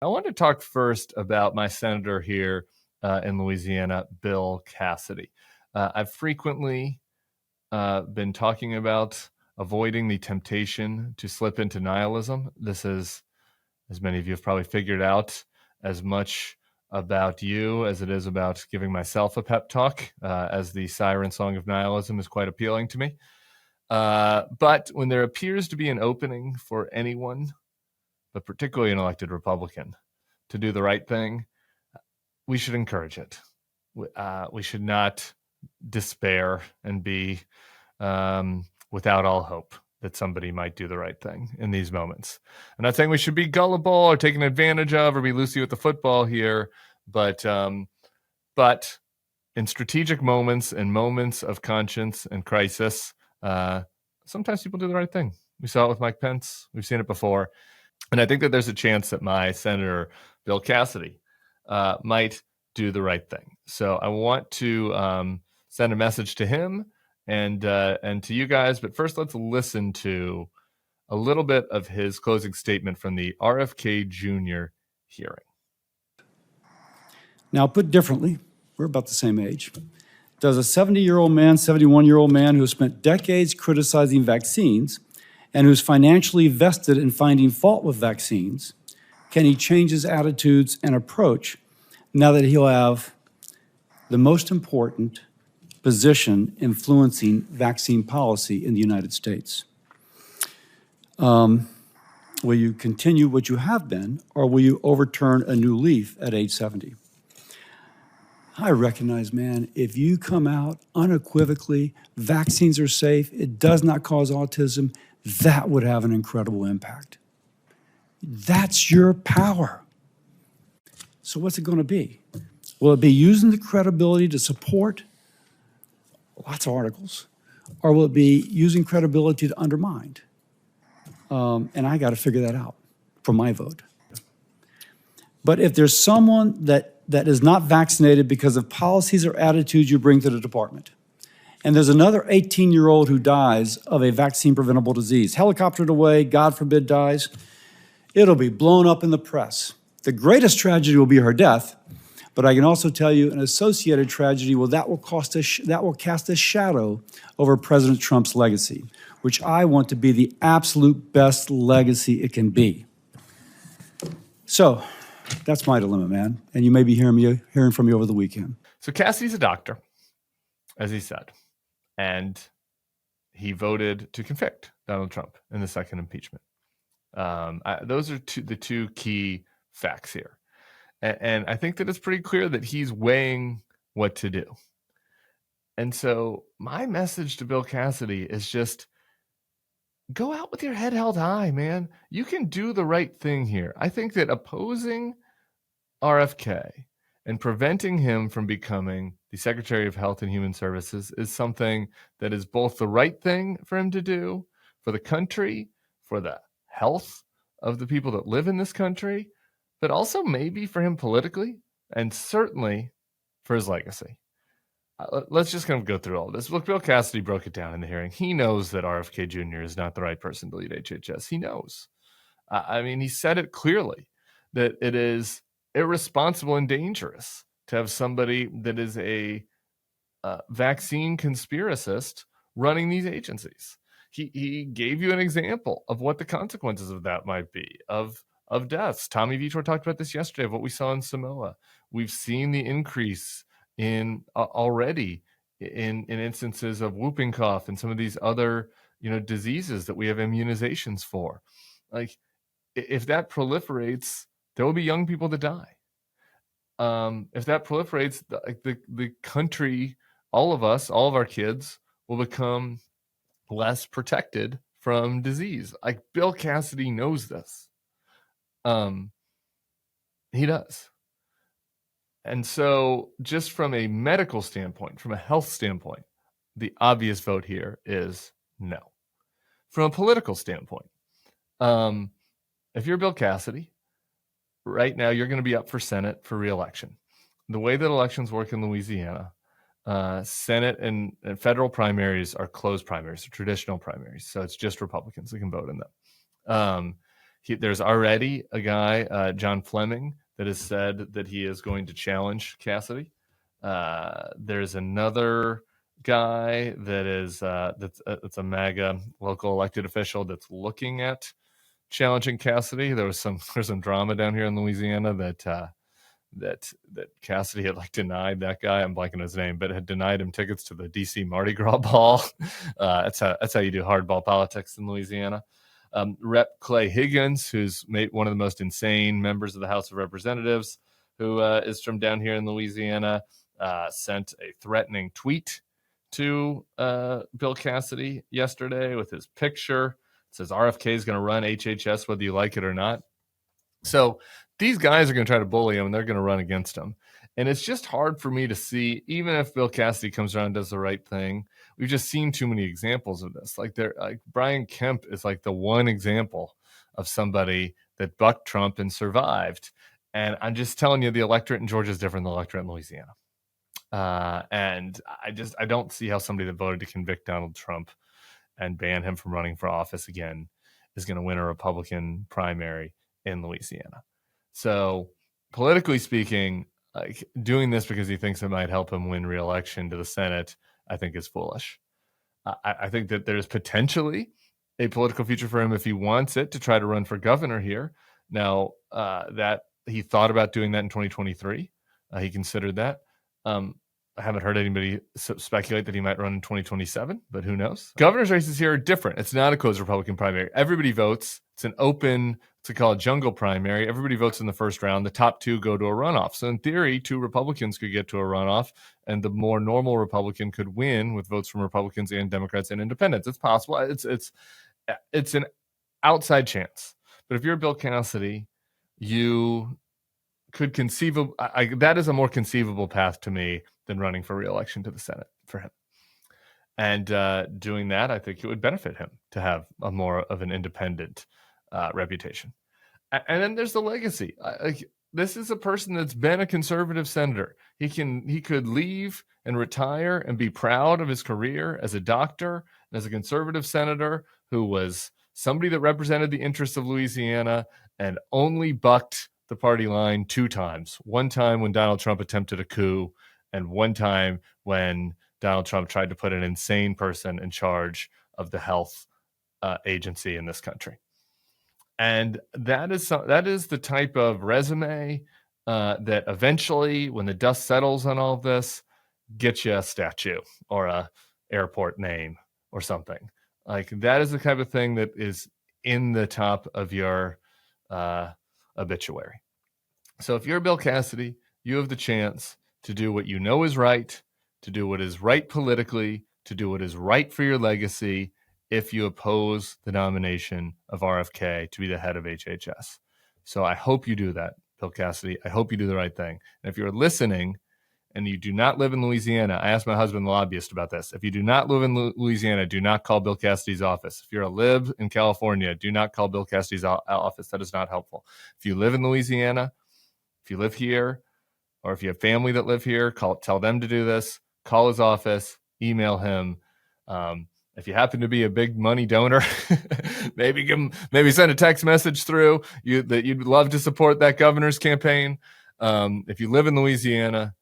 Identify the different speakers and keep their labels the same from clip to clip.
Speaker 1: I want to talk first about my senator here in Louisiana, Bill Cassidy. I've frequently been talking about avoiding the temptation to slip into nihilism. This is, as many of you have probably figured out, as much about you as it is about giving myself a pep talk, as the siren song of nihilism is quite appealing to me. But when there appears to be an opening for anyone, but particularly an elected Republican, to do the right thing, we should encourage it. We should not despair and be without all hope that somebody might do the right thing in these moments. I'm not saying we should be gullible or taken advantage of or be loosey with the football here, but in strategic moments and moments of conscience and crisis, sometimes people do the right thing. We saw it with Mike Pence. We've seen it before. And I think that there's a chance that my Senator Bill Cassidy might do the right thing. So I want to send a message to him and to you guys. But first, let's listen to a little bit of his closing statement from the RFK Jr. hearing.
Speaker 2: Now, put differently, we're about the same age. Does a 70-year-old man, 71-year-old man who has spent decades criticizing vaccines and who's financially vested in finding fault with vaccines, can he change his attitudes and approach now that he'll have the most important position influencing vaccine policy in the United States? Will you continue what you have been, or will you overturn a new leaf at age 70? I recognize, man, if you come out unequivocally, vaccines are safe, it does not cause autism, that would have an incredible impact. That's your power. So what's it going to be? Will it be using the credibility to support lots of articles, or will it be using credibility to undermine? And I got to figure that out for my vote. But if there's someone that is not vaccinated because of policies or attitudes you bring to the department, and there's another 18-year-old who dies of a vaccine-preventable disease, helicoptered away, God forbid dies, it'll be blown up in the press. The greatest tragedy will be her death, but I can also tell you an associated tragedy that will cast a shadow over President Trump's legacy, which I want to be the absolute best legacy it can be. So that's my dilemma, man. And you may be hearing from me over the weekend.
Speaker 1: So Cassidy's a doctor, as he said, and he voted to convict Donald Trump in the second impeachment. Those are the two key facts here. And I think that it's pretty clear that he's weighing what to do. And so my message to Bill Cassidy is just go out with your head held high, man. You can do the right thing here. I think that opposing RFK and preventing him from becoming the Secretary of Health and Human Services is something that is both the right thing for him to do for the country, for the health of the people that live in this country, but also maybe for him politically and certainly for his legacy. Let's just kind of go through all this. Look, Bill Cassidy broke it down in the hearing. He knows that RFK Jr. is not the right person to lead HHS. He knows. I mean, he said it clearly that it is irresponsible and dangerous to have somebody that is a vaccine conspiracist running these agencies. He gave you an example of what the consequences of that might be, of deaths. Tommy Vitor talked about this yesterday, of what we saw in Samoa. We've seen the increase in already in instances of whooping cough and some of these other diseases that we have immunizations for. Like, if that proliferates, there will be young people that die. If that proliferates, the country, all of us, all of our kids will become less protected from disease. Like, Bill Cassidy knows this. He does. And so just from a medical standpoint, from a health standpoint, the obvious vote here is no. From a political standpoint, if you're Bill Cassidy, right now you're going to be up for Senate for re-election. The way that elections work in Louisiana, Senate and federal primaries are closed primaries, traditional primaries. So it's just Republicans that can vote in them. There's already a guy, John Fleming, that has said that he is going to challenge Cassidy. There's another guy that is that's a MAGA local elected official that's looking at challenging Cassidy. There's some drama down here in Louisiana that Cassidy had denied that guy. I'm blanking his name, but had denied him tickets to the DC Mardi Gras ball. That's how you do hardball politics in Louisiana. Rep. Clay Higgins, who's one of the most insane members of the House of Representatives, who is from down here in Louisiana, sent a threatening tweet to Bill Cassidy yesterday with his picture. It says RFK is going to run HHS whether you like it or not. So these guys are going to try to bully him, and they're going to run against him. And it's just hard for me to see, even if Bill Cassidy comes around and does the right thing. We've just seen too many examples of this. Brian Kemp is the one example of somebody that bucked Trump and survived. And I'm just telling you, the electorate in Georgia is different than the electorate in Louisiana. And I don't see how somebody that voted to convict Donald Trump and ban him from running for office again is going to win a Republican primary in Louisiana. So politically speaking, doing this because he thinks it might help him win re-election to the Senate, I think is foolish. I think that there's potentially a political future for him if he wants it to try to run for governor here. Now, that he thought about doing that in 2023. He considered that. I haven't heard anybody speculate that he might run in 2027, but who knows? Governor's races here are different. It's not a closed Republican primary. Everybody votes. It's an open, to call it jungle primary. Everybody votes in the first round. The top two go to a runoff. So in theory, 2 Republicans could get to a runoff, and the more normal Republican could win with votes from Republicans and Democrats and independents. It's possible. It's an outside chance. But if you're Bill Cassidy, you could conceive of that is a more conceivable path to me than running for re-election to the Senate for him. And doing that, I think it would benefit him to have a more of an independent reputation. And then there's the legacy. This is a person that's been a conservative senator. He could leave and retire and be proud of his career as a doctor and as a conservative senator who was somebody that represented the interests of Louisiana and only bucked the party line 2 times. One time when Donald Trump attempted a coup, and one time when Donald Trump tried to put an insane person in charge of the health agency in this country. And that is the type of resume that eventually, when the dust settles on all of this, gets you a statue or a airport name or something. That is the type of thing that is in the top of your obituary. So if you're Bill Cassidy, you have the chance to do what you know is right, to do what is right politically, to do what is right for your legacy if you oppose the nomination of RFK to be the head of HHS. So I hope you do that, Bill Cassidy. I hope you do the right thing. And if you're listening and you do not live in Louisiana, I asked my husband, the lobbyist, about this. If you do not live in Louisiana, do not call Bill Cassidy's office. If you're a lib in California, do not call Bill Cassidy's office. That is not helpful. If you live in Louisiana, if you live here, or if you have family that live here, tell them to do this. Call his office, email him. If you happen to be a big money donor, maybe send a text message through that you'd love to support that governor's campaign. If you live in Louisiana,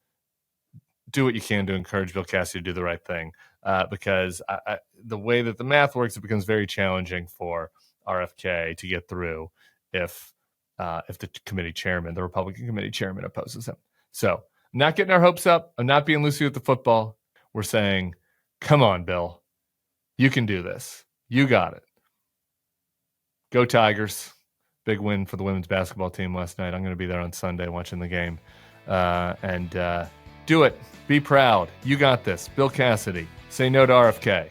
Speaker 1: do what you can to encourage Bill Cassidy to do the right thing, because the way that the math works, it becomes very challenging for RFK to get through if the committee chairman, the Republican committee chairman, opposes him. So I'm not getting our hopes up. I'm not being loosey with the football. We're saying, come on, Bill. You can do this. You got it. Go Tigers. Big win for the women's basketball team last night. I'm going to be there on Sunday watching the game. And do it. Be proud. You got this. Bill Cassidy. Say no to RFK.